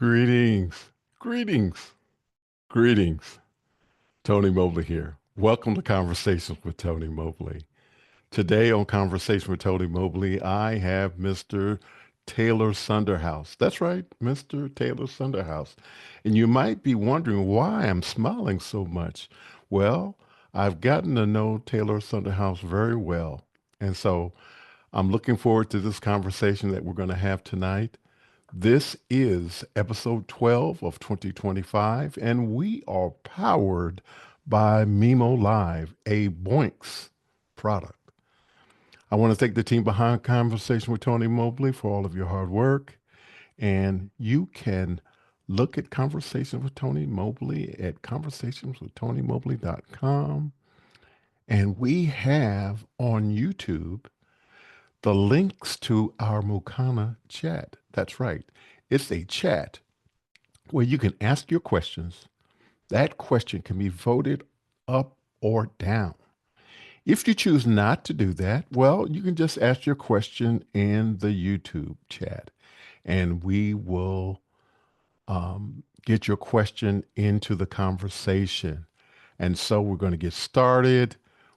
Greetings, greetings, greetings. Tony Mobley here. Welcome to Conversations with Tony Mobley. Today on Conversation with Tony Mobley, I have Mr. Taylor Sunderhaus. That's right, Mr. Taylor Sunderhaus. And you might be wondering why I'm smiling so much. Well, I've gotten to know Taylor Sunderhaus very well. And so I'm looking forward to this conversation that we're going to have tonight. This is episode 12 of 2025, and we are powered by Mimo Live, a Boinks product. I want to thank the team behind Conversation with Tony Mobley for all of your hard work. And you can look at Conversations with Tony Mobley at conversationswithTonyMobley.com. And we have on YouTube the links to our Mukana chat. That's right. It's a chat where you can ask your questions. That question can be voted up or down. If you choose not to do that, well, you can just ask your question in the YouTube chat, and we will get your question into the conversation. And so we're going to get started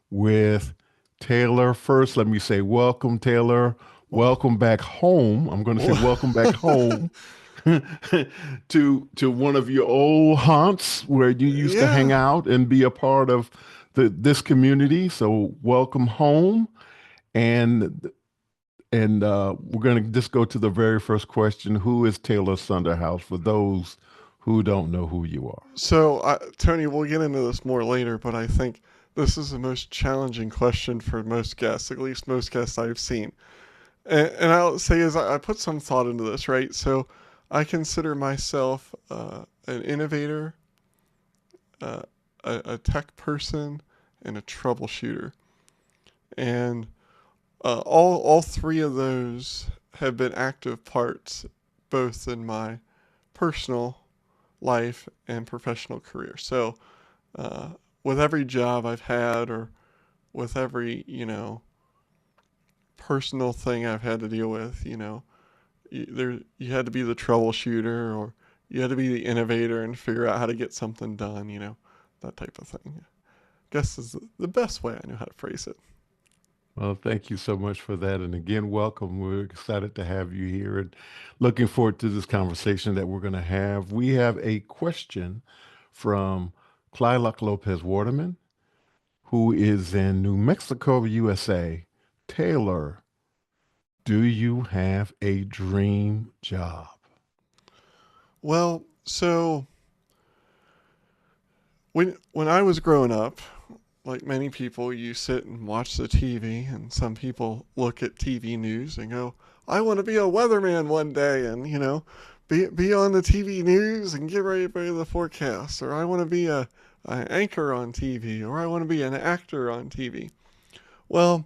with Taylor. First, let me say welcome, Taylor. Welcome back home. I'm going to say welcome back home to one of your old haunts where you used to hang out and be a part of this community. So welcome home, and we're going to just go to the very first question. Who is Taylor Sunderhaus for those who don't know who you are? So, Tony, we'll get into this more later, but I think this is the most challenging question for most guests, at least most guests I've seen. And I'll say is I put some thought into this, right? So I consider myself an innovator, a tech person, and a troubleshooter. And all three of those have been active parts both in my personal life and professional career. So with every job I've had, or with every, personal thing I've had to deal with, you had to be the troubleshooter, or you had to be the innovator and figure out how to get something done, that type of thing. I guess is the best way I know how to phrase it. Well, thank you so much for that. And again, welcome. We're excited to have you here and looking forward to this conversation that we're going to have. We have a question from Clylock Lopez Waterman, who is in New Mexico, USA. Taylor, do you have a dream job? Well, so when I was growing up, like many people, you sit and watch the TV, and some people look at TV news and go, I want to be a weatherman one day, and, be on the TV news and get ready for the forecast. Or I want to be an anchor on TV, or I want to be an actor on TV. Well,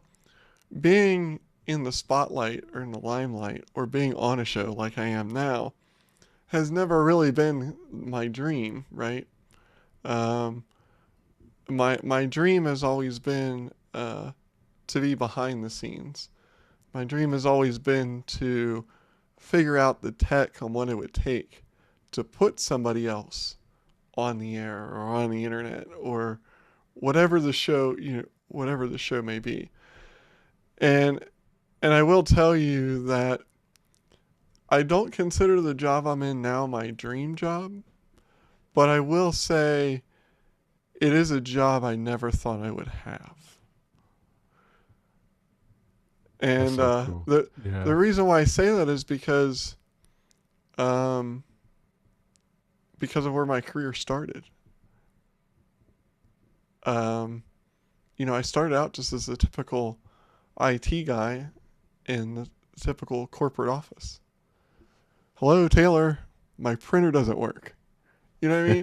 being in the spotlight or in the limelight, or being on a show like I am now, has never really been my dream, right? My dream has always been to be behind the scenes. My dream has always been to figure out the tech on what it would take to put somebody else on the air or on the internet, or whatever the show whatever the show may be. And I will tell you that I don't consider the job I'm in now my dream job, but I will say it is a job I never thought I would have. And So cool. the reason why I say that is because of where my career started. I started out just as a typical IT guy in the typical corporate office. Hello, Taylor, my printer doesn't work. You know what I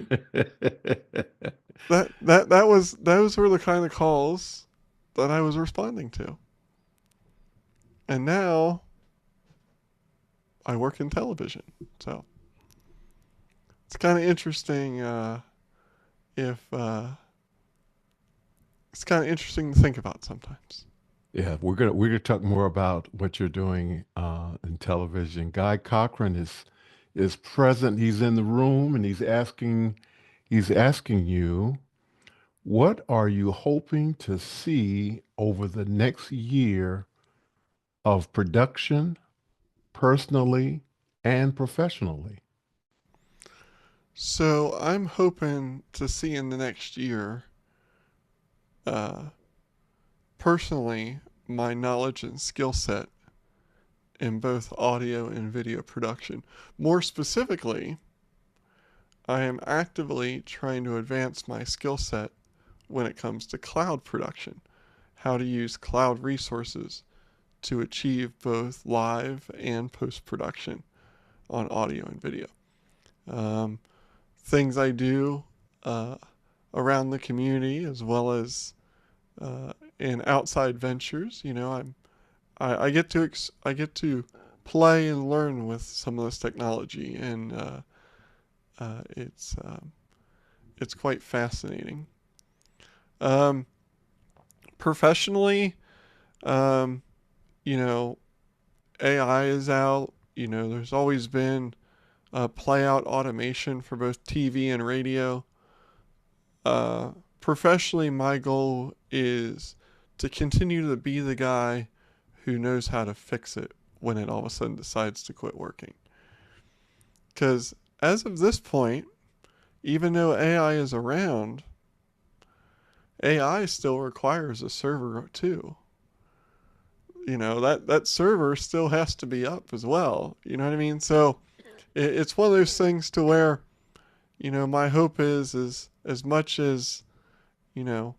mean? Those were the kind of calls that I was responding to. And now I work in television. So it's kind of interesting it's kind of interesting to think about sometimes. Yeah, we're gonna talk more about what you're doing in television. Guy Cochran is is present. He's in the room and he's asking you, what are you hoping to see over the next year of production, personally and professionally? So I'm hoping to see in the next year, uh, personally, my knowledge and skill set in both audio and video production. More specifically, I am actively trying to advance my skill set when it comes to cloud production, how to use cloud resources to achieve both live and post production on audio and video. Um, Things I do uh, around the community as well as uh, in outside ventures. I get to I get to play and learn with some of this technology, and uh, it's um, it's quite fascinating. Um, Professionally, um, you know, AI is out. There's always been play out automation for both TV and radio. Professionally, my goal is to continue to be the guy who knows how to fix it when it all of a sudden decides to quit working. Because as of this point, even though AI is around, AI still requires a server too. That server still has to be up as well. You know what I mean? So it's one of those things to where, my hope is as much as, you know,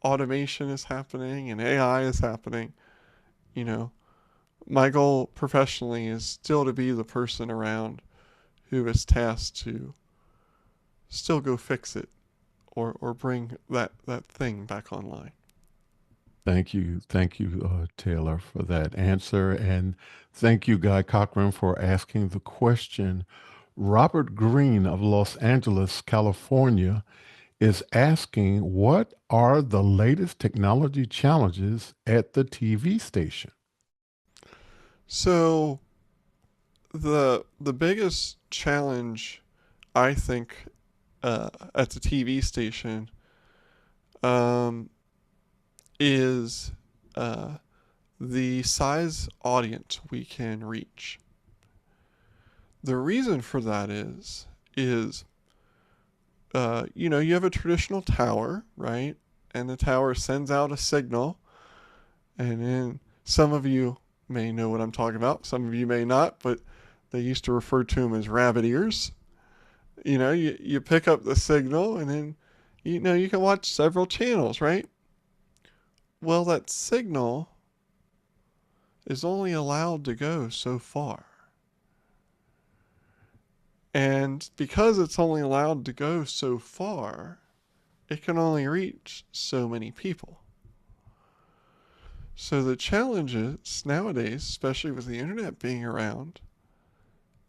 automation is happening and AI is happening, you know, my goal professionally is still to be the person around who is tasked to still go fix it or bring that thing back online. Thank you, Taylor, for that answer. And thank you, Guy Cochran, for asking the question. Robert Green of Los Angeles, California, is asking, what are the latest technology challenges at the TV station? So the biggest challenge I think at the TV station um, is uh, the size audience we can reach. The reason for that is you have a traditional tower, right? And the tower sends out a signal, and then some of you may know what I'm talking about. Some of you may not, but they used to refer to them as rabbit ears. You pick up the signal, and then you can watch several channels, right? Well, that signal is only allowed to go so far. And because it's only allowed to go so far, it can only reach so many people. So the challenge is nowadays, especially with the internet being around,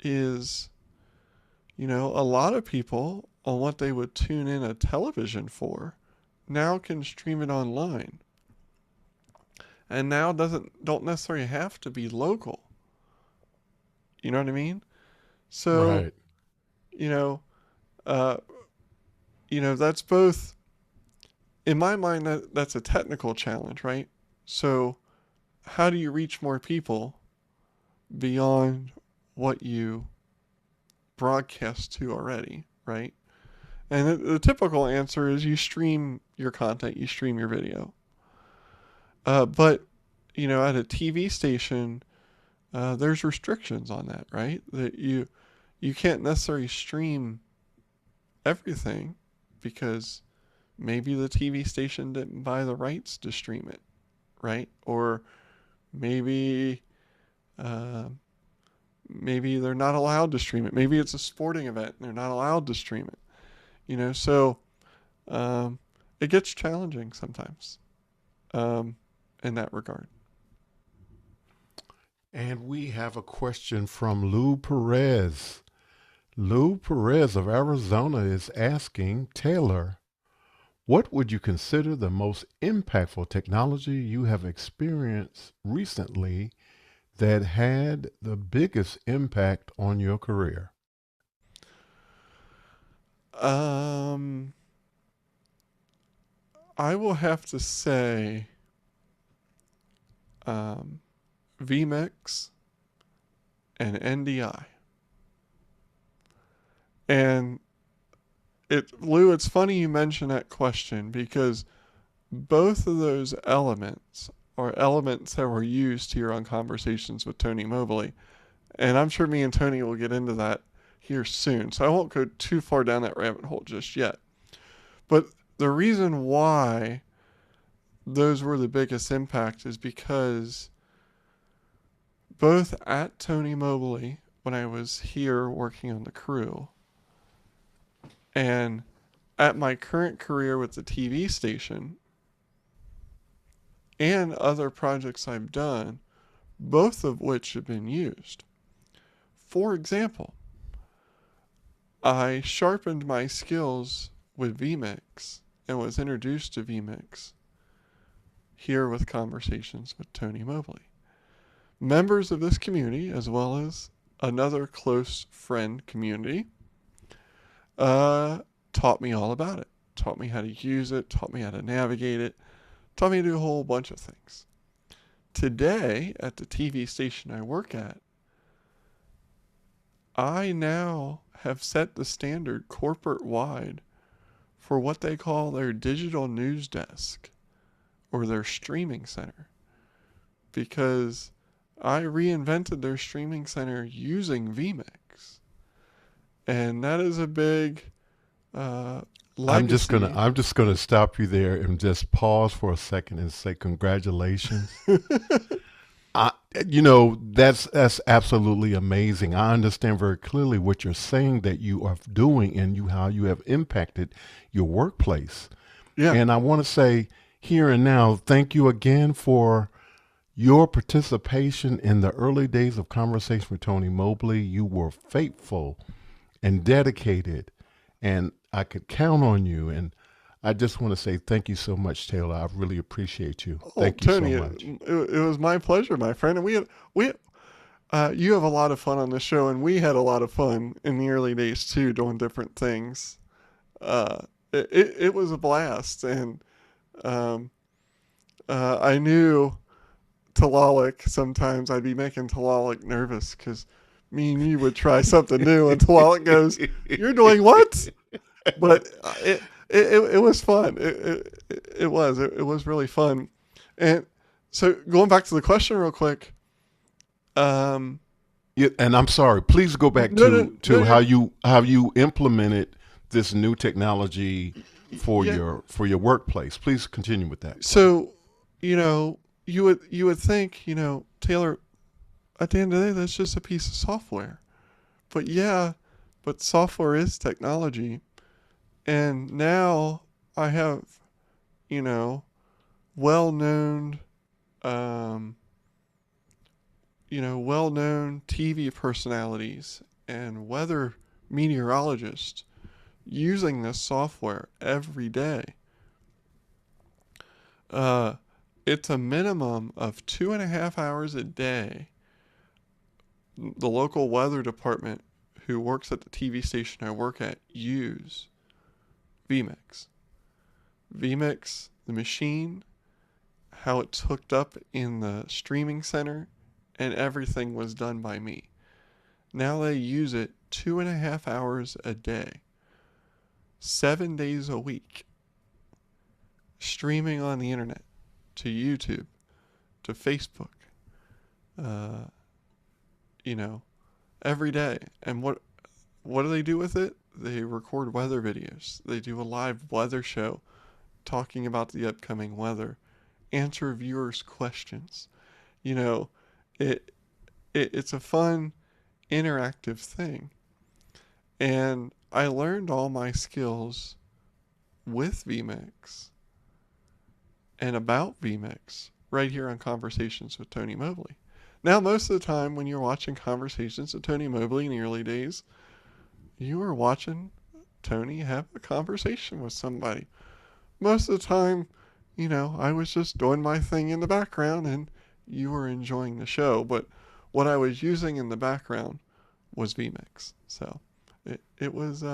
is, a lot of people on what they would tune in a television for now can stream it online. And now don't necessarily have to be local. You know what I mean? So, Right. you know, uh, that's both in my mind that's a technical challenge, right? So, how do you reach more people beyond what you broadcast to already, right? And the typical answer is you stream your content, you stream your video. But at a TV station, there's restrictions on that, right? That you can't necessarily stream everything because maybe the TV station didn't buy the rights to stream it, right? Or maybe uh, maybe they're not allowed to stream it. Maybe it's a sporting event and they're not allowed to stream it. So um, it gets challenging sometimes um, in that regard. And we have a question from Lou Perez. Lou Perez of Arizona is asking, Taylor, what would you consider the most impactful technology you have experienced recently that had the biggest impact on your career? Um, I will have to say um, vMix and NDI. And Lou, it's funny you mention that question because both of those elements are elements that were used here on Conversations with Tony Mobley. And I'm sure me and Tony will get into that here soon. So I won't go too far down that rabbit hole just yet. But the reason why those were the biggest impact is because both at Tony Mobley, when I was here working on the crew, and at my current career with the TV station and other projects I've done, both of which have been used. For example, I sharpened my skills with vMix and was introduced to vMix here with Conversations with Tony Mobley. Members of this community, as well as another close friend community, taught me all about it, taught me how to use it, taught me how to navigate it, taught me to do a whole bunch of things. Today, at the TV station I work at, I now have set the standard corporate-wide for what they call their digital news desk or their streaming center, because I reinvented their streaming center using vMix. And that is a big legacy. I'm just gonna stop you there and just pause for a second and say congratulations. I, that's absolutely amazing. I understand very clearly what you're saying that you are doing and how you have impacted your workplace. Yeah. And I want to say here and now, thank you again for your participation in the early days of Conversation with Tony Mobley. You were faithful and dedicated, and I could count on you. And I just want to say thank you so much, Taylor. I really appreciate you. Thank you Tony, so much. It was my pleasure, my friend. And you have a lot of fun on this show, and we had a lot of fun in the early days too, doing different things. It was a blast, and I knew Talalik. Sometimes I'd be making Talalik nervous because me and you would try something new, and Talalik goes, "You're doing what?" But it was fun. It was really fun. And so going back to the question real quick. Yeah, and I'm sorry. Please go back to how you implemented this new technology for your workplace. Please continue with that. So, you would think, Taylor, at the end of the day, that's just a piece of software. But software is technology. And now I have, well-known, well-known TV personalities and weather meteorologists using this software every day. It's a minimum of 2.5 hours a day. The local weather department who works at the TV station I work at use vMix. vMix, the machine, how it's hooked up in the streaming center, and everything was done by me. Now they use it 2.5 hours a day, 7 days a week, streaming on the internet, to YouTube, to Facebook, every day. And what do they do with it? They record weather videos. They do a live weather show talking about the upcoming weather, answer viewers' questions. It's a fun, interactive thing. And I learned all my skills with vMix and about vMix right here on Conversations with Tony Mobley. Now, most of the time when you're watching Conversations with Tony Mobley in the early days, you were watching Tony have a conversation with somebody. Most of the time, I was just doing my thing in the background and you were enjoying the show. But what I was using in the background was vMix. So it was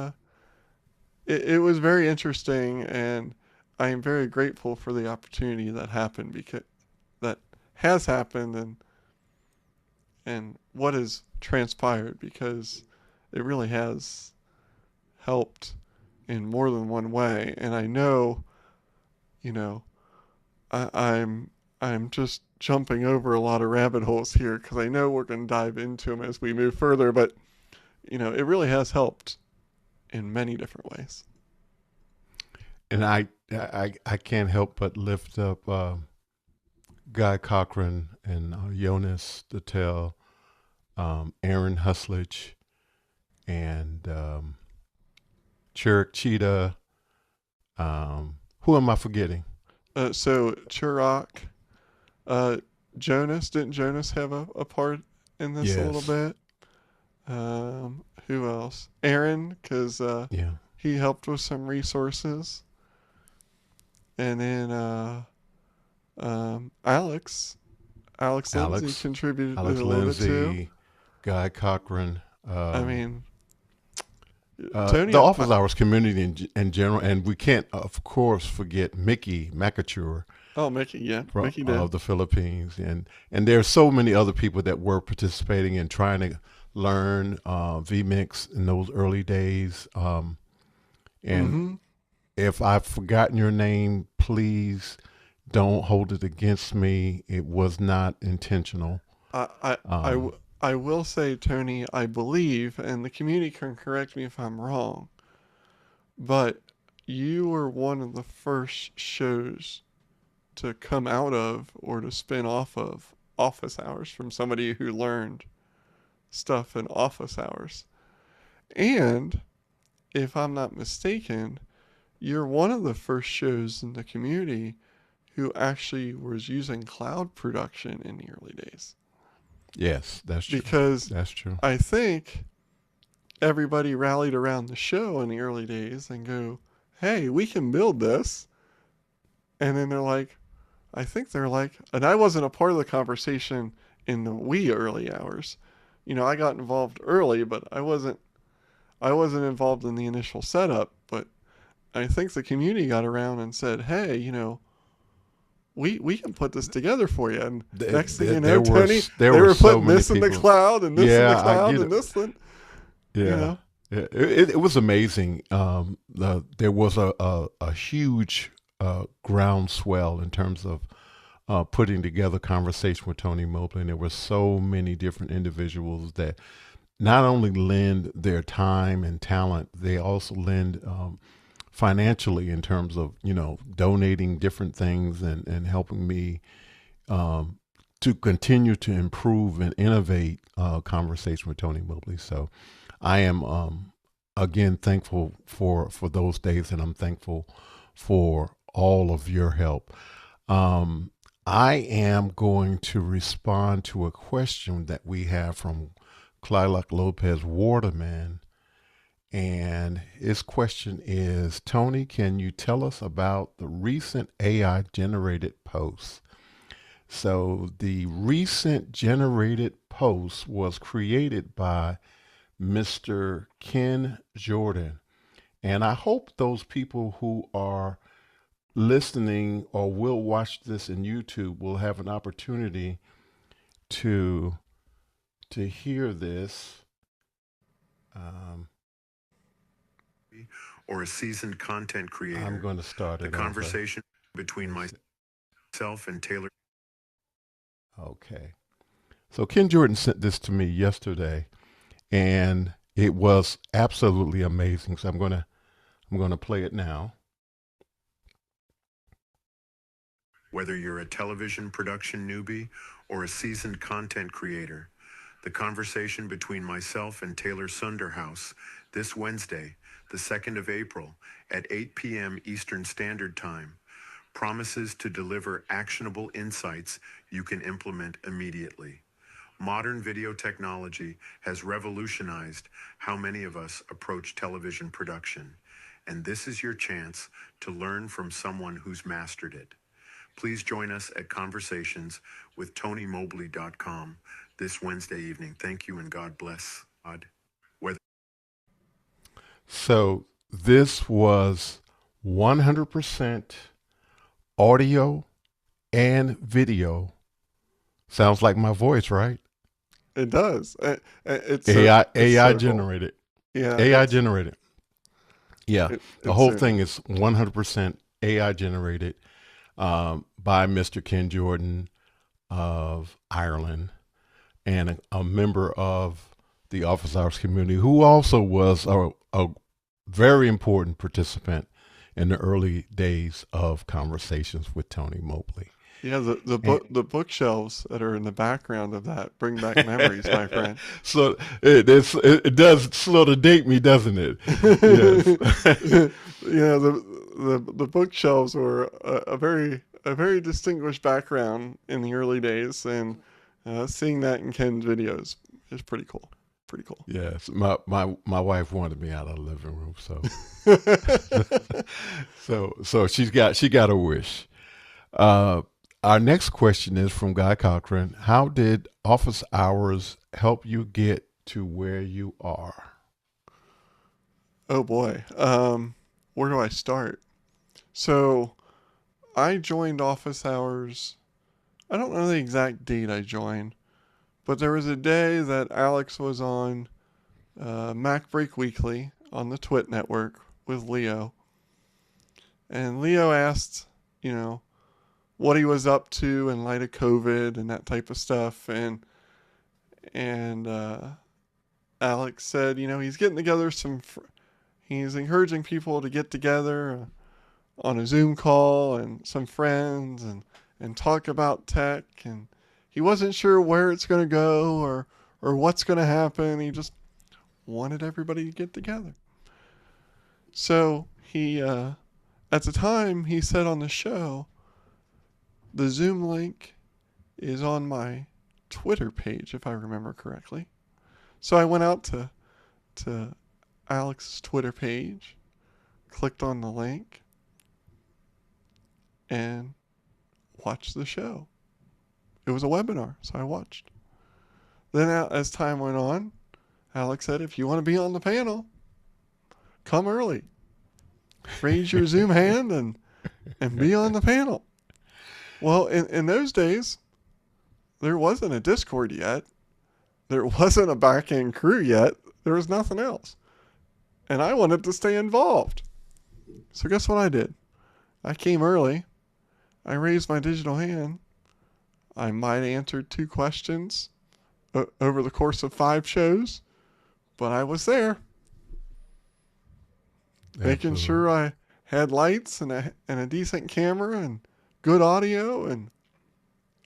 it was very interesting, and I am very grateful for the opportunity that happened because that has happened and what has transpired because it really has helped in more than one way. And I know, you know, I, I'm I'm just jumping over a lot of rabbit holes here because I know we're going to dive into them as we move further. But it really has helped in many different ways. And I can't help but lift up Guy Cochran and Jonas Dattel, Aaron Husledge, and Churik Cheetah. Who am I forgetting? So Chirac, uh, Jonas, didn't Jonas have a part in this a little Yes. bit? Who else? Aaron, because Yeah. he helped with some resources, and then Alex, Alex Lindsay Alex. contributed a Alex little bit too. Lindsay, Guy Cochran, I mean, Tony, the office hours community in general, and we can't, of course, forget Mickey McAture oh Mickey, yeah, from Mickey did. of the Philippines, and there's so many other people that were participating and trying to learn vMix in those early days. And Mm-hmm. if I've forgotten your name, please don't hold it against me. It was not intentional. I, I, I, Um, w- I will say, Tony, I believe, and the community can correct me if I'm wrong, but you were one of the first shows to come out of or to spin off of office hours from somebody who learned stuff in office hours. And if I'm not mistaken, you're one of the first shows in the community who actually was using cloud production in the early days. yes, that's true. Because That's true. I think everybody rallied around the show in the early days and go, hey, we can build this. And then they're like, I think they're like, and I wasn't a part of the conversation in the wee early hours. I got involved early, but I wasn't involved in the initial setup. But I think the community got around and said, hey, we can put this together for you. And next thing you know, Tony, There they were were so putting many this in the people. cloud and this in the Yeah, I cloud get and it. this one, you Yeah, know. it was amazing. There was a huge groundswell in terms of putting together conversation with Tony Mobley, and there were so many different individuals that not only lend their time and talent, they also lend financially in terms of donating different things and helping me um, to continue to improve and innovate conversation with Tony Mobley. So I am again thankful for those days, and I'm thankful for all of your help. Um, I am going to respond to a question that we have from Clailac Lopez Waterman. And his question is, Tony, can you tell us about the recent AI generated posts? So the recent generated post was created by Mr. Ken Jordan. And I hope those people who are listening or will watch this in YouTube will have an opportunity to hear this. Um, or a seasoned content creator. I'm going to start it. The conversation between myself and Taylor. Okay. So Ken Jordan sent this to me yesterday, and it was absolutely amazing. So I'm gonna play it now. Whether you're a television production newbie or a seasoned content creator, the conversation between myself and Taylor Sunderhaus this Wednesday, the 2nd of April at 8 p.m. Eastern Standard Time, promises to deliver actionable insights you can implement immediately. Modern video technology has revolutionized how many of us approach television production, and this is your chance to learn from someone who's mastered it. Please join us at Conversations with TonyMobley.com this Wednesday evening. Thank you and God bless. God. So this was 100% audio and video. Sounds like my voice, right? It does. It's AI so cool. generated. Yeah, AI generated. Yeah, the it's whole so thing cool. is 100% AI generated by Mr. Ken Jordan of Ireland and a member of the Office Hours community who also was a very important participant in the early days of Conversations with Tony Mobley. Yeah, And the bookshelves that are in the background of that bring back memories, my friend. so it does sort of date me, doesn't it? Yes. Yeah, the bookshelves were a very distinguished background in the early days, and seeing that in Ken's videos is pretty cool. Pretty cool. Yes, my wife wanted me out of the living room, so so she got a wish. Uh, our next question is from Guy Cochran. How did office hours help you get to where you are? Oh boy, where do I start? So I joined office hours. I don't know the exact date I joined, but there was a day that Alex was on Mac Break Weekly on the Twit network with Leo, and Leo asked, you know, what he was up to in light of COVID and that type of stuff, and Alex said, he's getting together he's encouraging people to get together on a Zoom call and some friends and talk about tech, and he wasn't sure where it's going to go or what's going to happen. He just wanted everybody to get together. So he at the time he said on the show, the Zoom link is on my Twitter page if I remember correctly. So I went out to Alex's Twitter page, clicked on the link, and watched the show. It was a webinar, so I watched. Then, as time went on, Alex said, if you want to be on the panel, come early. Raise your Zoom hand and be on the panel. Well, in those days, there wasn't a Discord yet. There wasn't a back end crew yet. There was nothing else. And I wanted to stay involved. So guess what I did? I came early. I raised my digital hand. I might have answered 2 questions over the course of 5 shows, but I was there, making Absolutely. sure I had lights and a decent camera and good audio, and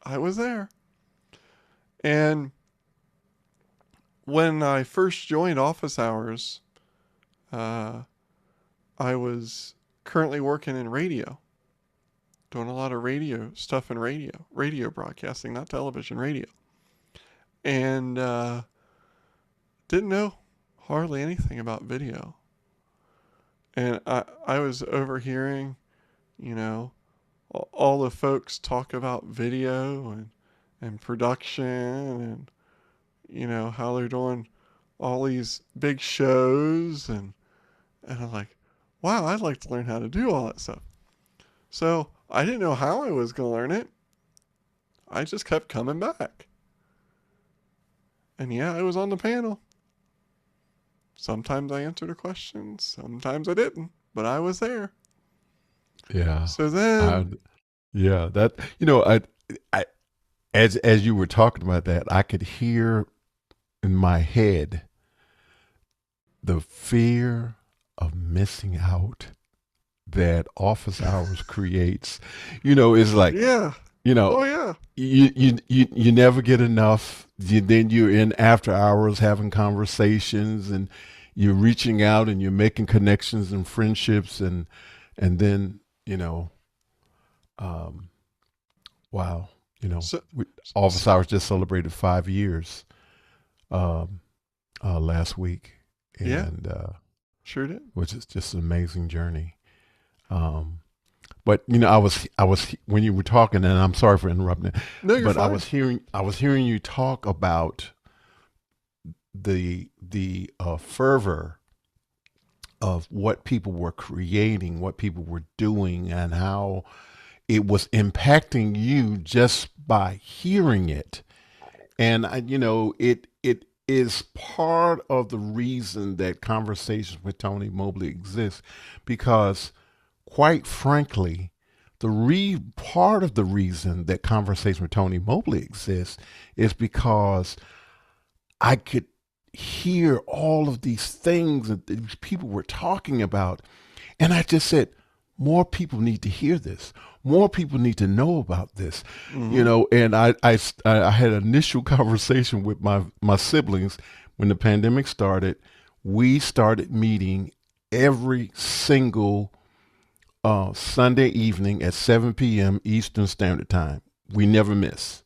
I was there. And when I first joined Office Hours, uh, I was currently working in radio, doing a lot of radio stuff in radio broadcasting, not television, radio. And didn't know hardly anything about video. And I was overhearing, you know, all the folks talk about video and production and, how they're doing all these big shows. And I'm like, wow, I'd like to learn how to do all that stuff. So I didn't know how I was going to learn it. I just kept coming back. And yeah, I was on the panel. Sometimes I answered a question, sometimes I didn't, but I was there. Yeah. So I, then, yeah, that I as you were talking about that, I could hear in my head the fear of missing out that office hours creates. It's like, yeah, you know, oh yeah, you never get enough. Then you're in after hours having conversations, and you're reaching out and you're making connections and friendships, and then um, wow, so, we, office so hours just celebrated 5 years um, last week, yeah, and sure did. which is just an amazing journey. Um, but I was when you were talking, and I'm sorry for interrupting, No, you're but I fine. was hearing you talk about the fervor of what people were creating, what people were doing, and how it was impacting you just by hearing it. And it is part of the reason that Conversations with Tony Mobley exists, because, quite frankly, part of the reason that Conversation with Tony Mobley exists is because I could hear all of these things that these people were talking about. And I just said, more people need to hear this. More people need to know about this. Mm-hmm. And I had an initial conversation with my siblings when the pandemic started. We started meeting every single Sunday evening at 7 p.m. Eastern Standard Time. We never miss.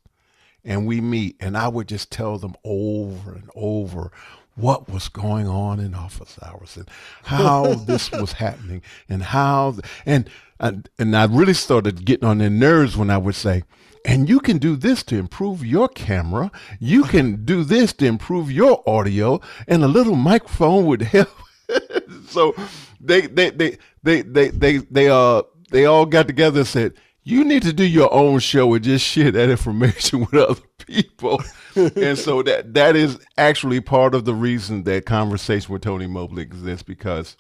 And we meet, and I would just tell them over and over what was going on in office hours and how this was happening and and I really started getting on their nerves when I would say, and you can do this to improve your camera. You can do this to improve your audio, and a little microphone would help. So they all got together and said, you need to do your own show and just share that information with other people. And so that is actually part of the reason that Conversation with Tony Mobley exists, because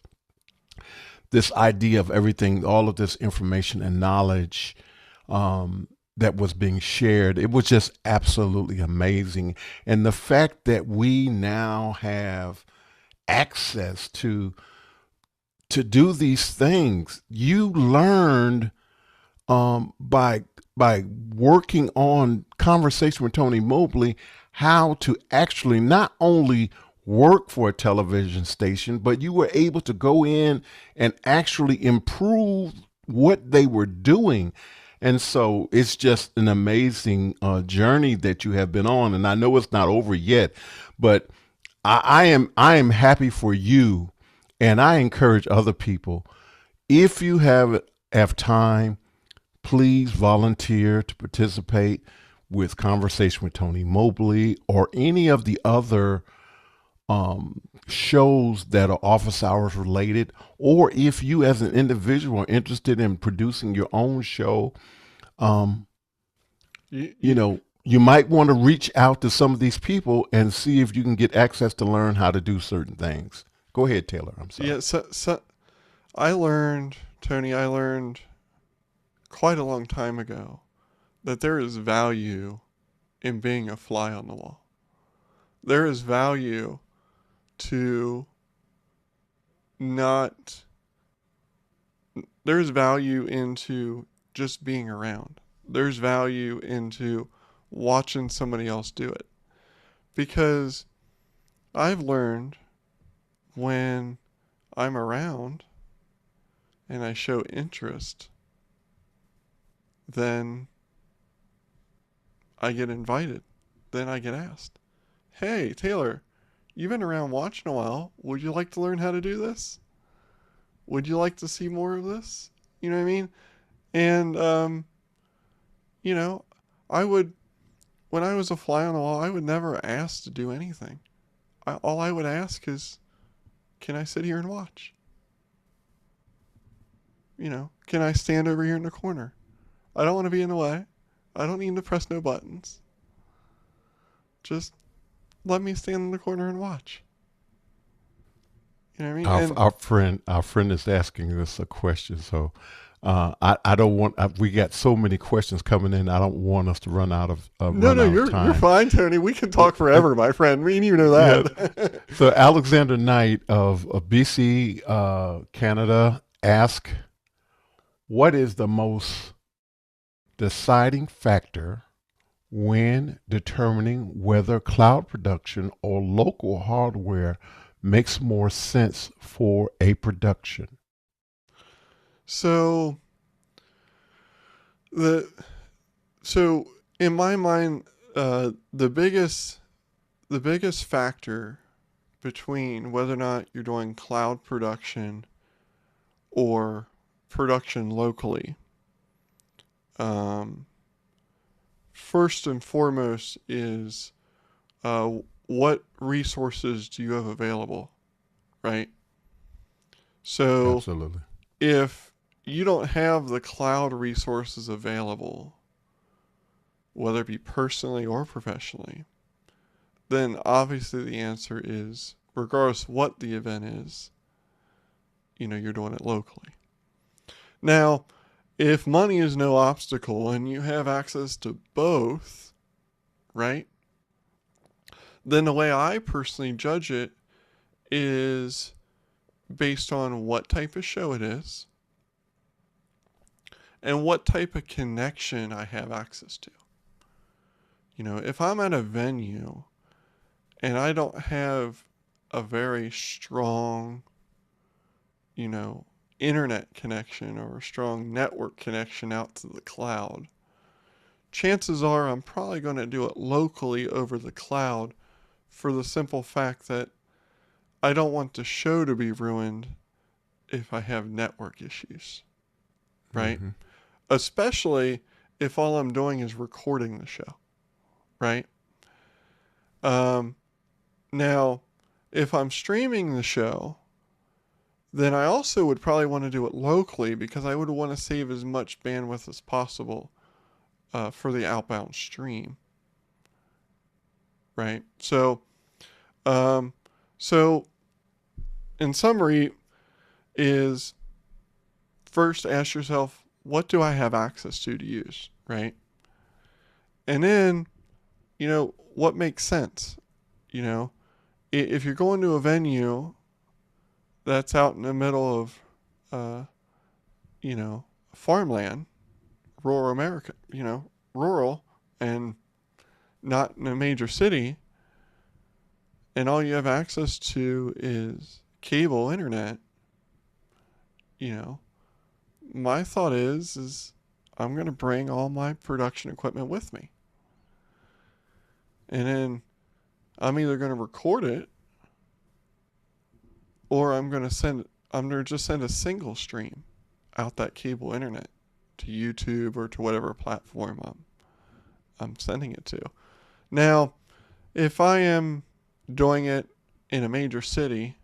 this idea of everything, all of this information and knowledge that was being shared, it was just absolutely amazing. And the fact that we now have access to do these things, you learned by working on Conversation with Tony Mobley, how to actually not only work for a television station, but you were able to go in and actually improve what they were doing. And so it's just an amazing journey that you have been on. And I know it's not over yet, but I am happy for you, and I encourage other people, if you have time, please volunteer to participate with Conversation with Tony Mobley or any of the other shows that are office hours related. Or if you as an individual are interested in producing your own show, you might want to reach out to some of these people and see if you can get access to learn how to do certain things. Go ahead, Taylor. I'm sorry. Yeah, so Tony, I learned quite a long time ago that there is value in being a fly on the wall. There is value to not, there's value into just being around. There's value into watching somebody else do it. Because I've learned when I'm around and I show interest, then I get invited. Then I get asked, hey, Taylor, you've been around watching a while. Would you like to learn how to do this? Would you like to see more of this? You know what I mean? And, I would, when I was a fly on the wall, I would never ask to do anything. All I would ask is, can I sit here and watch? Can I stand over here in the corner? I don't want to be in the way. I don't need to press no buttons. Just let me stand in the corner and watch. You know what I mean? Our friend is asking us a question, so I don't want. We got so many questions coming in. I don't want us to run out of No, you're fine, Tony. We can talk forever, my friend. We you know that. Yeah. So Alexander Knight of BC, Canada, asked, "What is the most deciding factor when determining whether cloud production or local hardware makes more sense for a production?" So in my mind, the biggest factor between whether or not you're doing cloud production or production locally, first and foremost is what resources do you have available, right? So Absolutely. if you don't have the cloud resources available, whether it be personally or professionally, then obviously the answer is, regardless what the event is, you're doing it locally. Now, if money is no obstacle and you have access to both, right? Then the way I personally judge it is based on what type of show it is and what type of connection I have access to. If I'm at a venue and I don't have a very strong, you know, internet connection or a strong network connection out to the cloud, chances are I'm probably going to do it locally over the cloud for the simple fact that I don't want the show to be ruined if I have network issues, right? Mm-hmm. Especially if all I'm doing is recording the show, right? Um, Now, if I'm streaming the show, then I also would probably want to do it locally because I would want to save as much bandwidth as possible for the outbound stream, right? Um, so in summary, is first ask yourself, what do I have access to use, right? And then, what makes sense? You know, if you're going to a venue that's out in the middle of, uh, farmland, rural America, rural and not in a major city, and all you have access to is cable internet, you know, my thought is I'm going to bring all my production equipment with me. And then I'm either going to record it or I'm going to just send a single stream out that cable internet to YouTube or to whatever platform I'm sending it to. Now, if I am doing it in a major city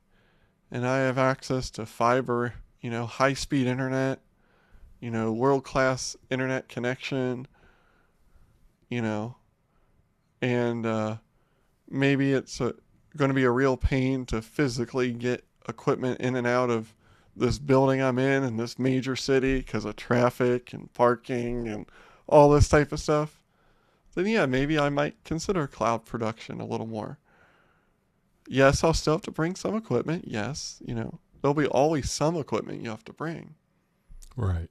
and I have access to fiber, high speed internet, world class internet connection, you know, and maybe it's going to be a real pain to physically get equipment in and out of this building I'm in this major city because of traffic and parking and all this type of stuff, then yeah, maybe I might consider cloud production a little more. Yes, I'll still have to bring some equipment. Yes, there'll be always some equipment you have to bring. Right.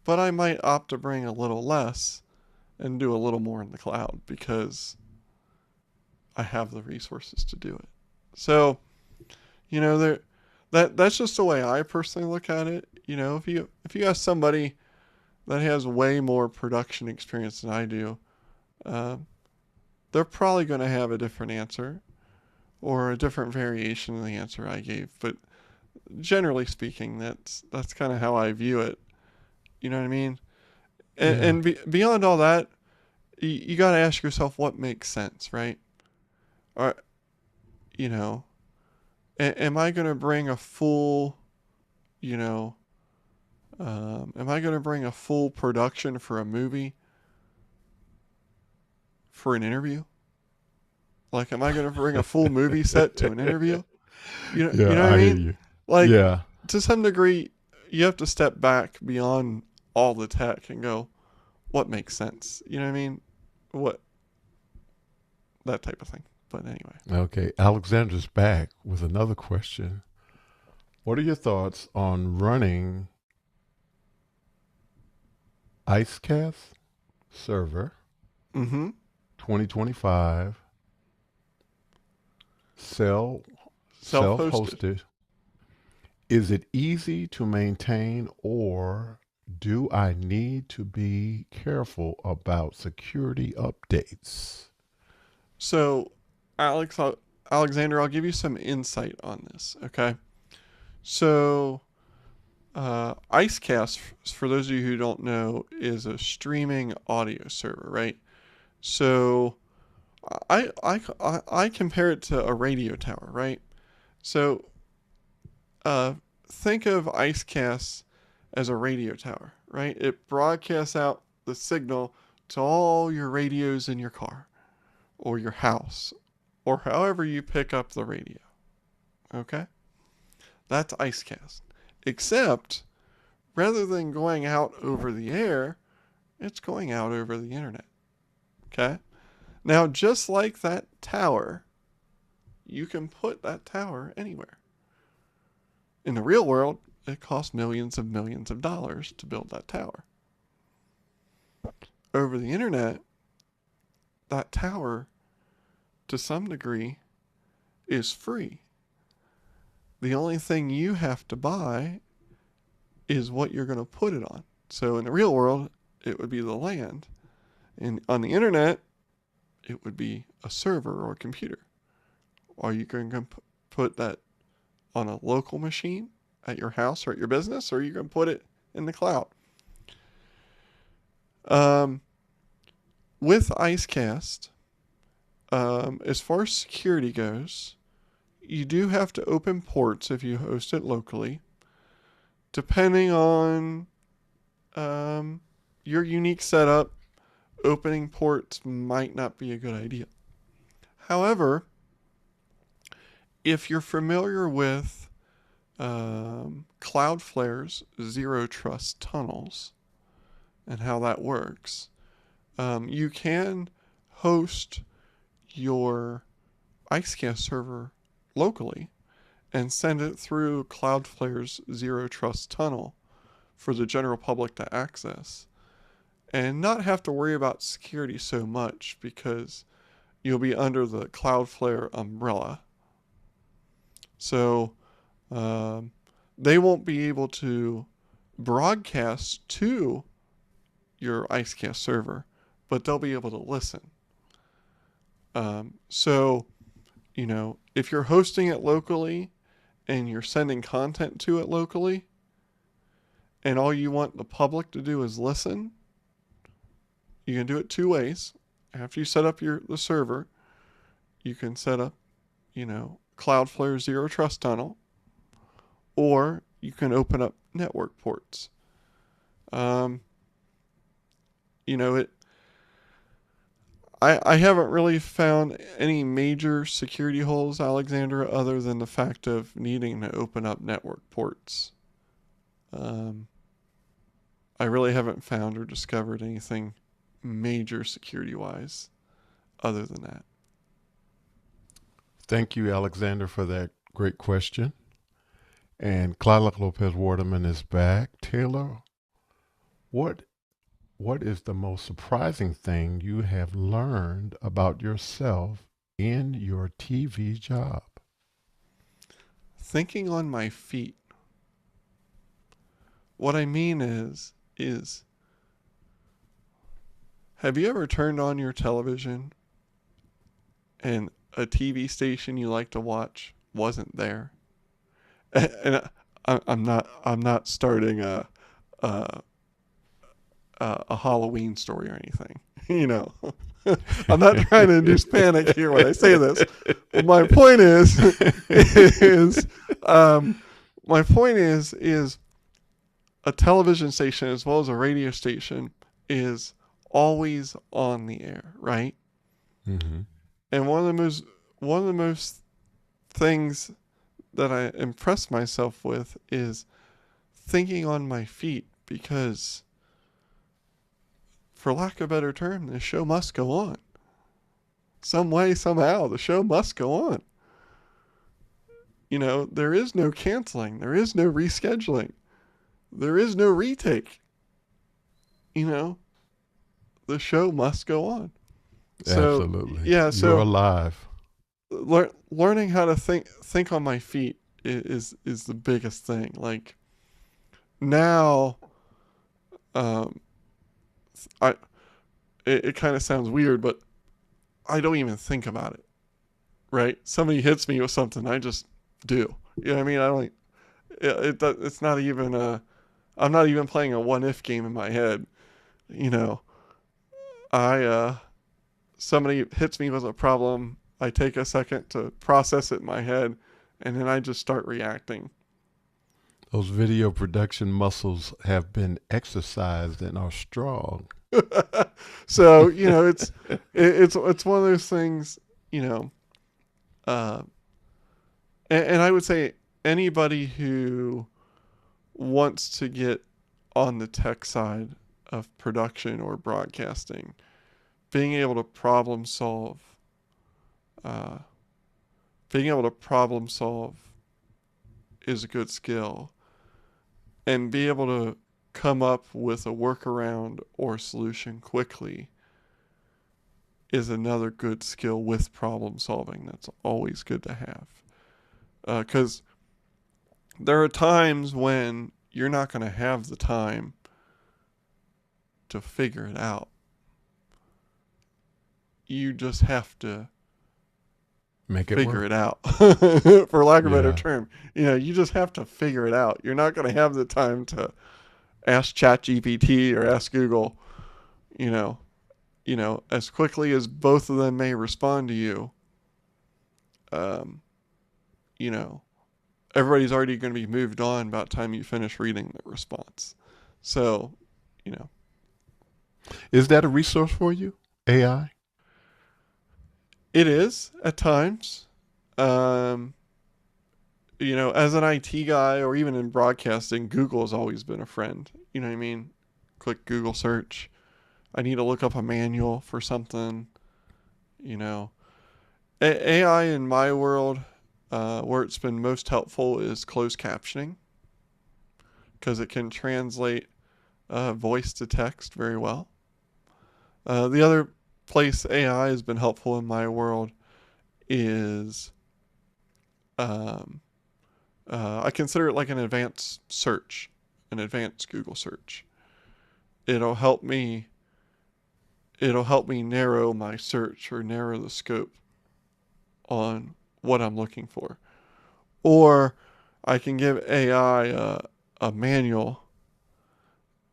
But I might opt to bring a little less and do a little more in the cloud because I have the resources to do it. So, there that's just the way I personally look at it. If you ask somebody that has way more production experience than I do, uh, they're probably going to have a different answer or a different variation of the answer I gave. But generally speaking, that's kind of how I view it. You know what I mean? And, Yeah. beyond all that, you got to ask yourself what makes sense, right? Or, you know, am I going to bring a full, you know, am I going to bring a full production for a movie for an interview? Like, am I going to bring a full movie set to an interview? You Yeah, know what I I hear mean? you. Like, Yeah. to some degree, you have to step back beyond all the tech and go, what makes sense? You know what I mean? What that type of thing. But anyway, Okay. Alexander's back with another question. What are your thoughts on running IceCast server mm-hmm. 2025 self Self-hosted. hosted? Is it easy to maintain or do I need to be careful about security updates? So, Alexander, I'll give you some insight on this. Okay. So, IceCast, for those of you who don't know, is a streaming audio server, right? So, I compare it to a radio tower, right? So, think of IceCast as a radio tower, right? It broadcasts out the signal to all your radios in your car or your house or however you pick up the radio. Okay? That's IceCast. Except rather than going out over the air, it's going out over the internet. Okay? Now, just like that tower, you can put that tower anywhere. In the real world, it costs millions of dollars to build that tower. Over the internet, that tower, to some degree, is free. The only thing you have to buy is what you're going to put it on. So in the real world, it would be the land. And on the internet, it would be a server or a computer. Are you going to put that on a local machine at your house or at your business, or are you going to put it in the cloud? With IceCast, as far as security goes, you do have to open ports if you host it locally. Depending on your unique setup, opening ports might not be a good idea. However, if you're familiar with Cloudflare's zero trust tunnels and how that works, you can host your IceCast server locally and send it through Cloudflare's zero trust tunnel for the general public to access and not have to worry about security so much because you'll be under the Cloudflare umbrella. So they won't be able to broadcast to your IceCast server, but they'll be able to listen. So, if you're hosting it locally and you're sending content to it locally, and all you want the public to do is listen, you can do it two ways. After you set up the server, you can set up, Cloudflare Zero Trust Tunnel, or you can open up network ports. I haven't really found any major security holes, Alexandra, other than the fact of needing to open up network ports. I really haven't found or discovered anything major security-wise other than that. Thank you, Alexander, for that great question. And Clara Lopez Waterman is back. Taylor, what is the most surprising thing you have learned about yourself in your TV job? Thinking on my feet. What I mean is have you ever turned on your television and a TV station you like to watch wasn't there? And I'm not starting a Halloween story or anything. I'm not trying to induce panic here when I say this. But my point is a television station as well as a radio station is always on the air, right? Mm-hmm. And one of the most things that I impress myself with is thinking on my feet, because for lack of a better term, the show must go on. Some way, somehow, the show must go on. There is no canceling. There is no rescheduling. There is no retake. The show must go on. So, absolutely. Yeah. So you're alive. Learning how to think on my feet is the biggest thing. Like now, it kind of sounds weird, but I don't even think about it. Right? Somebody hits me with something, I just do. You know what I mean? I don't. It's not even I'm not even playing a what if game in my head. Somebody hits me with a problem, I take a second to process it in my head, and then I just start reacting. Those video production muscles have been exercised and are strong. So it's one of those things, you know. Uh, and I would say anybody who wants to get on the tech side of production or broadcasting, being able to problem solve, uh, being able to problem solve is a good skill, and be able to come up with a workaround or solution quickly is another good skill with problem solving. That's always good to have, because there are times when you're not going to have the time to figure it out. You just have to Make it figure work. it out, for lack of a better Yeah. term. You just have to figure it out. You're not going to have the time to ask ChatGPT or ask Google, you know, as quickly as both of them may respond to you. Um, you know, everybody's already going to be moved on about the time you finish reading the response. So, you know, Is that a resource for you? AI? it is at times. Um, as an IT guy or even in broadcasting, Google has always been a friend. You know what I mean? Click Google search. I need to look up a manual for something. You know, AI in my world, where it's been most helpful is closed captioning because it can translate voice to text very well. The other place AI has been helpful in my world is um, I consider it like an advanced search, an advanced Google search. It'll help me. It'll help me narrow my search or narrow the scope on what I'm looking for. Or I can give AI a manual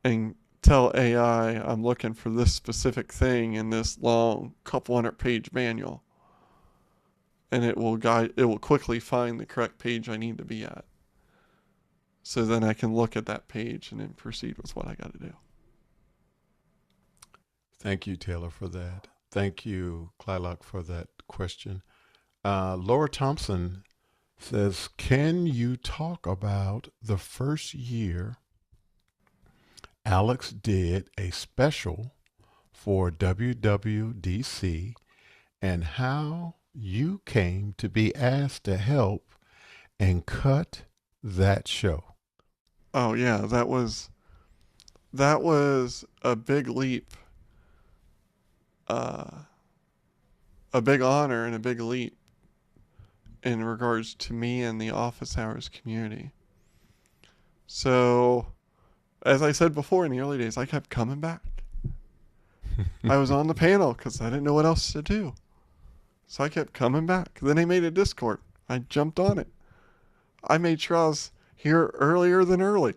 and tell AI I'm looking for this specific thing in this long couple hundred page manual, and it will quickly find the correct page I need to be at. So then I can look at that page and then proceed with what I got to do. Thank you, Taylor, for that. Thank you, Clylock, for that question. Laura Thompson says, can you talk about the first year Alex did a special for WWDC and how you came to be asked to help and cut that show? Oh yeah, that was a big leap, uh, a big honor and a big leap in regards to me and the office hours community. So, as I said before in the early days, I kept coming back. I was on the panel because I didn't know what else to do. So I kept coming back. Then they made a Discord. I jumped on it. I made sure I was here earlier than early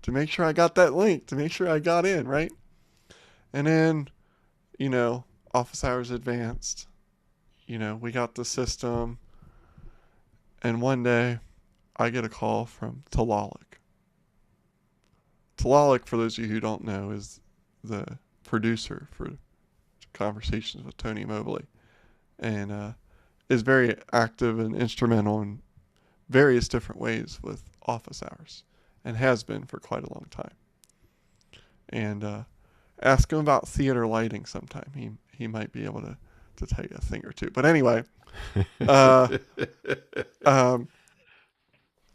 to make sure I got that link, to make sure I got in, right? And then, you know, office hours advanced. We got the system. And one day, I get a call from Talalik. Talalik, for those of you who don't know, is the producer for Conversations with Tony Mobley, and is very active and instrumental in various different ways with office hours, and has been for quite a long time. And ask him about theater lighting sometime. He might be able to tell you a thing or two. But anyway, uh, um,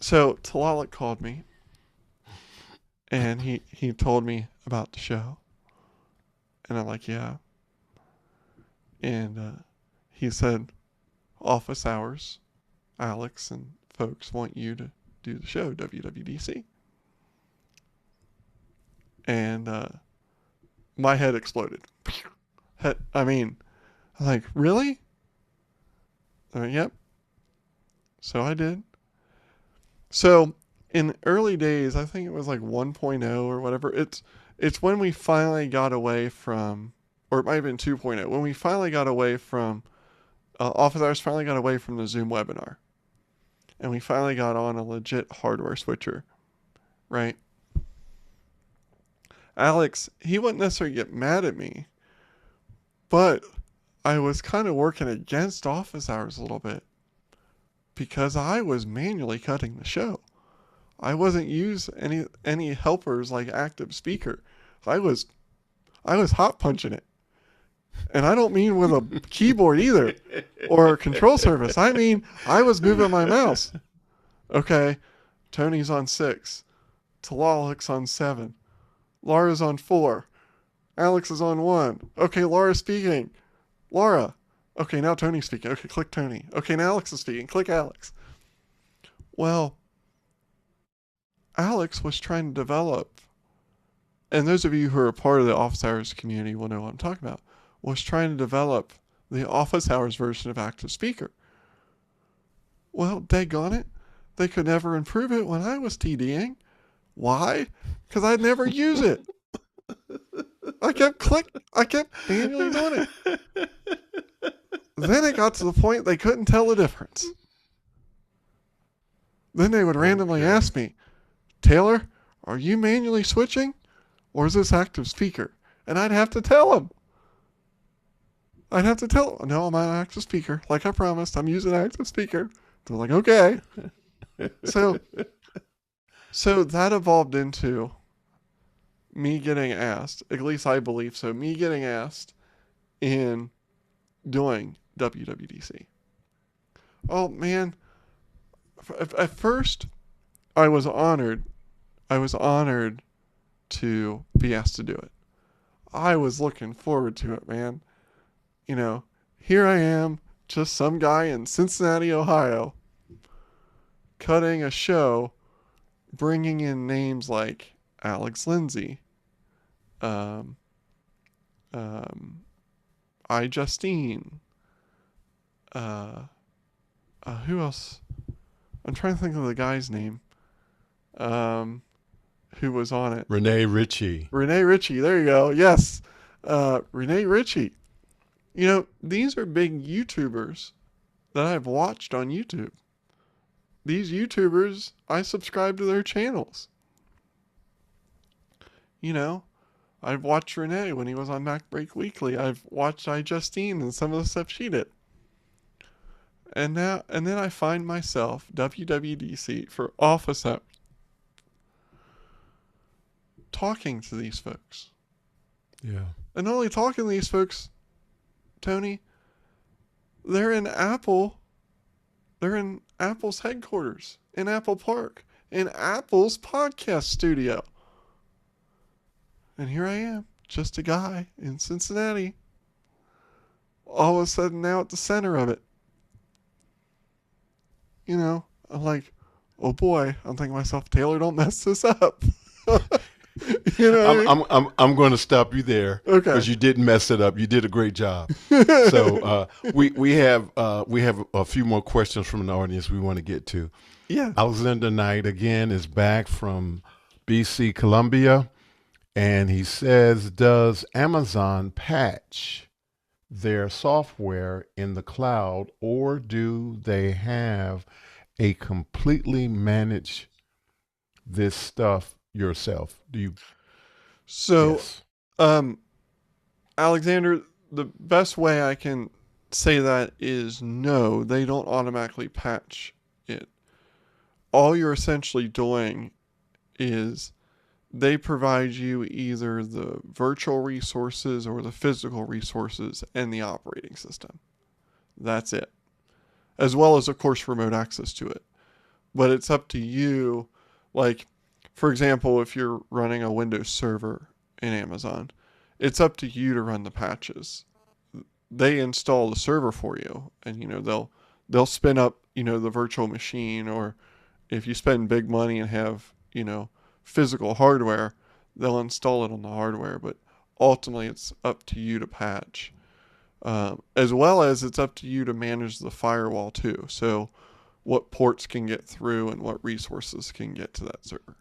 so Talalik called me, and he told me about the show, and I'm like, yeah. And he said, office hours, Alex and folks want you to do the show, WWDC. And my head exploded. I mean, I'm like, really? Yep. So I did. So in the early days, I think it was like 1.0 or whatever. It's when we finally got away from, or it might have been 2.0, when we finally got away from, office hours finally got away from the Zoom webinar. And we finally got on a legit hardware switcher. right? Alex, he wouldn't necessarily get mad at me, but I was kind of working against office hours a little bit because I was manually cutting the show. I wasn't use any helpers like active speaker. I was I was hot punching it. And I don't mean with a keyboard either or a control surface. I mean, I was moving my mouse. Okay, Tony's on 6. Talalik's on 7. Laura's on 4. Alex is on 1. Okay, Laura's speaking. Laura. Okay, now Tony's speaking. Okay, click Tony. Okay, now Alex is speaking. Click Alex. Well, Alex was trying to develop, and those of you who are a part of the office hours community will know what I'm talking about, was trying to develop the office hours version of Active Speaker. Well, daggone it, they could never improve it when I was TDing. Why? Because I'd never use it. I kept manually doing it. Then it got to the point they couldn't tell the difference. Then they would randomly ask me, Taylor, are you manually switching? Or is this Active Speaker? And I'd have to tell them. No, I'm on Active Speaker. Like I promised, I'm using Active Speaker. They're like, okay. So that evolved into me getting asked, at least I believe so, me getting asked in doing WWDC. Oh, man. At first, I was honored. I was honored to be asked to do it. I was looking forward to it, man. You know, here I am, just some guy in Cincinnati, Ohio, cutting a show, bringing in names like Alex Lindsay, Justine, who else? I'm trying to think of the guy's name, who was on it. Renee Ritchie. Renee Ritchie, there you go. Yes, Renee Ritchie. You know, these are big YouTubers that I've watched on YouTube. These YouTubers, I subscribe to their channels. You know, I've watched Renee when he was on Mac Break Weekly. I've watched Justine and some of the stuff she did. And then I find myself WWDC for office hours talking to these folks. Yeah. And not only talking to these folks, Tony, they're in Apple. They're in Apple's headquarters, in Apple Park, in Apple's podcast studio. And here I am, just a guy in Cincinnati, all of a sudden now at the center of it. You know, I'm like, oh boy, I'm thinking to myself, Taylor, don't mess this up. You know, I'm going to stop you there, okay, because you didn't mess it up. You did a great job. So we have a few more questions from the audience we want to get to. Yeah. Alexander Knight again is back from BC Columbia, and he says, does Amazon patch their software in the cloud, or do they have a completely manage this stuff yourself? Do you? So, Yes. Alexander, the best way I can say that is no, they don't automatically patch it. All you're essentially doing is they provide you either the virtual resources or the physical resources and the operating system. That's it. As well as, of course, remote access to it. But it's up to you. Like, for example, if you're running a Windows server in Amazon, it's up to you to run the patches. They install the server for you, and they'll spin up the virtual machine, or if you spend big money and have physical hardware, they'll install it on the hardware. But ultimately, it's up to you to patch, as well as it's up to you to manage the firewall too. So, what ports can get through and what resources can get to that server.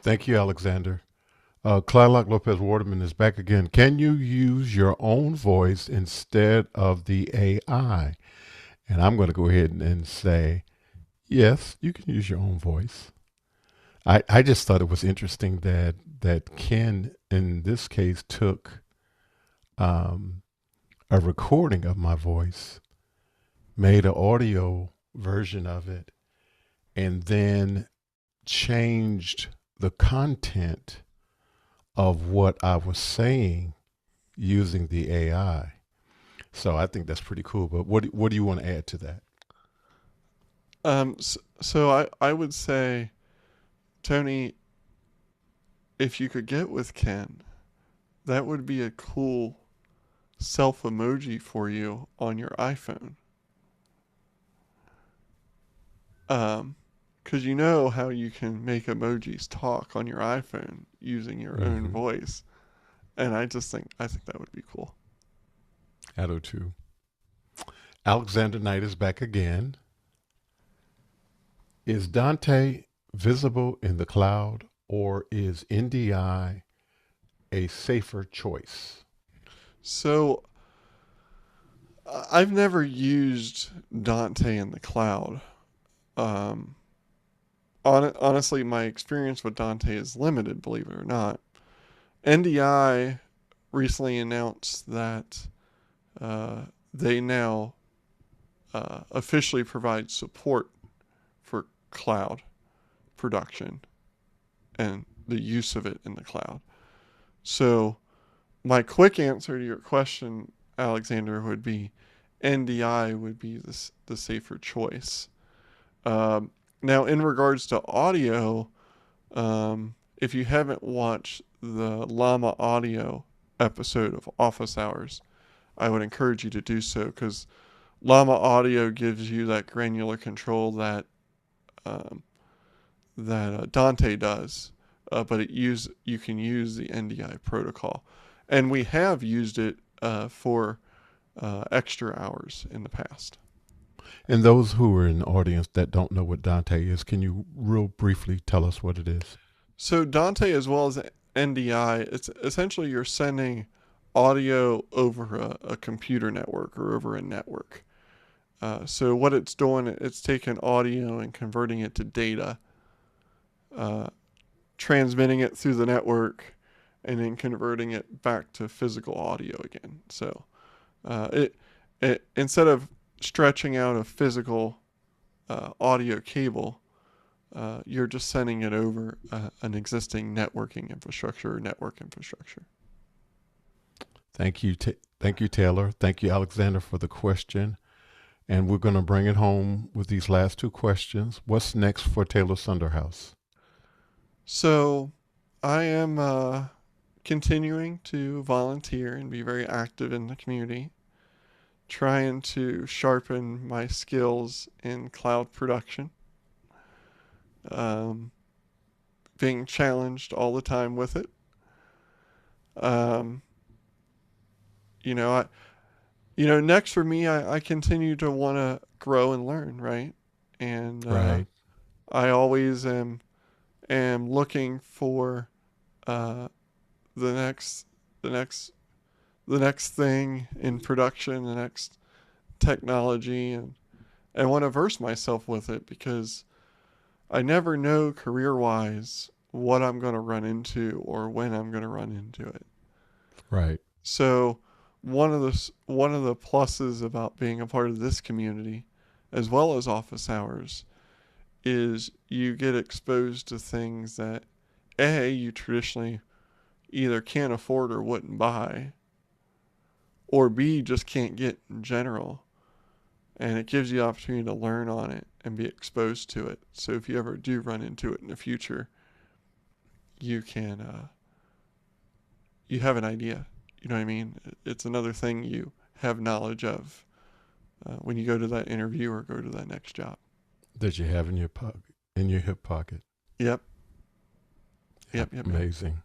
Thank you, Alexander. Clylock Lopez Waterman is back again. Can you use your own voice instead of the AI? And I'm going to go ahead and say, yes, you can use your own voice. I just thought it was interesting that Ken in this case took um, a recording of my voice, made an audio version of it, and then changed the content of what I was saying using the AI. So I think that's pretty cool. But what do you want to add to that? So I would say, Tony, if you could get with Ken, that would be a cool self emoji for you on your iPhone. Um, because you know how you can make emojis talk on your iPhone using your own Mm-hmm. voice, and I think that would be cool. I do too. Alexander Knight is back again. Is Dante visible in the cloud or is NDI a safer choice? So I've never used Dante in the cloud. Um, Honestly, my experience with Dante is limited, believe it or not. NDI recently announced that uh, they now officially provide support for cloud production and the use of it in the cloud. So, my quick answer to your question, Alexander, would be NDI would be the safer choice. Um, Now, in regards to audio, if you haven't watched the Llama Audio episode of Office Hours, I would encourage you to do so because Llama Audio gives you that granular control um, that Dante does, but you can use the NDI protocol, and we have used it for extra hours in the past. And those who are in the audience that don't know what Dante is, can you real briefly tell us what it is? So Dante, as well as NDI, it's essentially you're sending audio over a computer network or over a network. So what it's doing, it's taking audio and converting it to data, uh, transmitting it through the network, and then converting it back to physical audio again. So it instead of stretching out a physical audio cable, you're just sending it over an existing networking infrastructure or network infrastructure. Thank you, thank you, Taylor. Thank you, Alexander, for the question. And we're going to bring it home with these last two questions. What's next for Taylor Sunderhaus? So I am continuing to volunteer and be very active in the community, trying to sharpen my skills in cloud production, um, being challenged all the time with it. Um, you know, I, next for me, I continue to want to grow and learn, right? And Right. I always am looking for uh, the next, the next, the next thing in production, the next technology, and want to verse myself with it because I never know career wise what I'm going to run into or when I'm going to run into it. Right. So one of the pluses about being a part of this community, as well as office hours, is you get exposed to things that a you traditionally either can't afford or wouldn't buy, or b just can't get in general, and it gives you the opportunity to learn on it and be exposed to it. So if you ever do run into it in the future, you can you have an idea. You know what I mean? It's another thing you have knowledge of when you go to that interview or go to that next job. That you have in your pocket, in your hip pocket. Yep, Yep. yep, yep, yep. Amazing.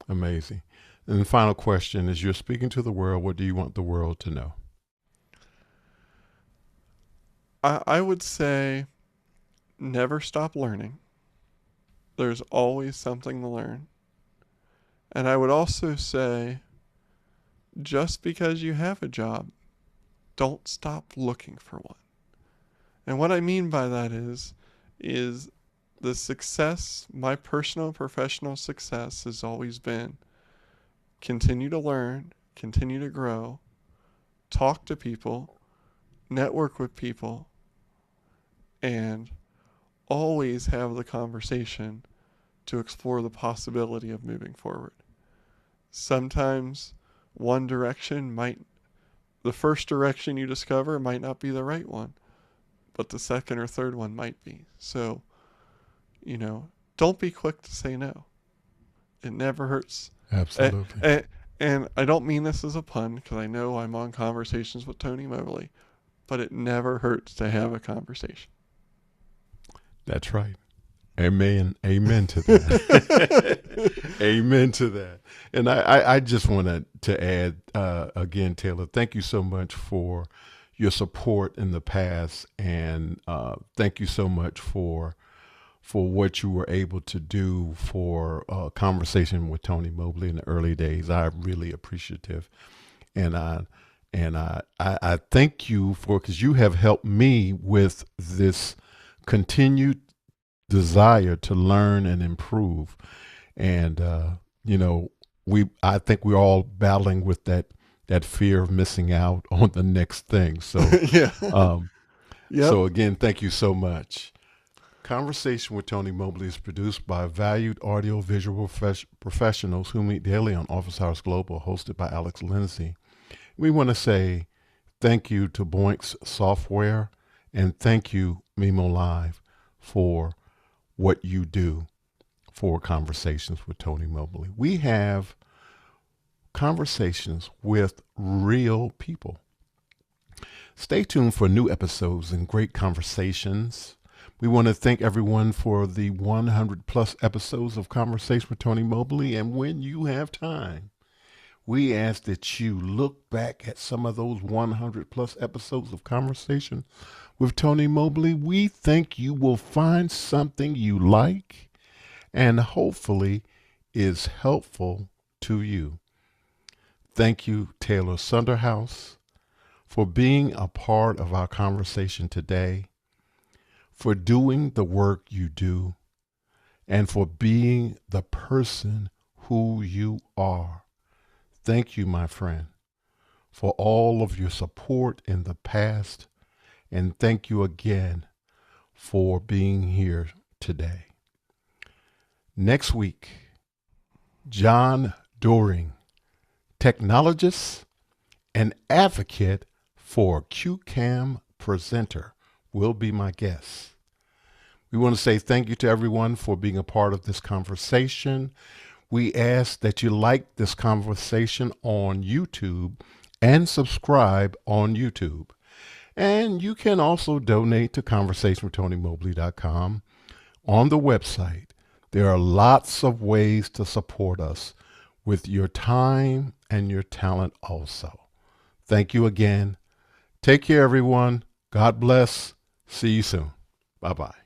Amazing. And the final question is, you're speaking to the world. What do you want the world to know? I would say never stop learning. There's always something to learn. And I would also say just because you have a job, don't stop looking for one. And what I mean by that is The success, my personal and professional success, has always been continue to learn, continue to grow, talk to people, network with people, and always have the conversation to explore the possibility of moving forward. Sometimes one direction might, the first direction you discover might not be the right one, but the second or third one might be. So, you know, don't be quick to say no. It never hurts. Absolutely. And I don't mean this as a pun because I know I'm on Conversations with Tony Mobley, but it never hurts to have a conversation. That's right. Amen. Amen to that. Amen to that. And I just wanted to add again, Taylor, thank you so much for your support in the past, and thank you so much for what you were able to do for Conversation with Tony Mobley in the early days. I'm really appreciative, and I thank you for, because you have helped me with this continued desire to learn and improve. And you know, I think we're all battling with that fear of missing out on the next thing. So Yeah. Yep. so again, thank you so much. Conversation with Tony Mobley is produced by valued audio visual professionals who meet daily on Office Hours Global, hosted by Alex Lindsay. We want to say thank you to Boinks Software, and thank you, Mimo Live, for what you do for Conversations with Tony Mobley. We have conversations with real people. Stay tuned for new episodes and great conversations. We want to thank everyone for the 100 plus episodes of Conversation with Tony Mobley. And when you have time, we ask that you look back at some of those 100 plus episodes of Conversation with Tony Mobley. We think you will find something you like and hopefully is helpful to you. Thank you, Taylor Sunderhaus, for being a part of our conversation today, for doing the work you do, and for being the person who you are. Thank you, my friend, for all of your support in the past, and thank you again for being here today. Next week, John Doring, technologist and advocate for QCAM presenter, will be my guest. We want to say thank you to everyone for being a part of this conversation. We ask that you like this conversation on YouTube and subscribe on YouTube. And you can also donate to conversationwithTonyMobley.com on the website. There are lots of ways to support us with your time and your talent also. Thank you again. Take care, everyone. God bless. See you soon. Bye-bye.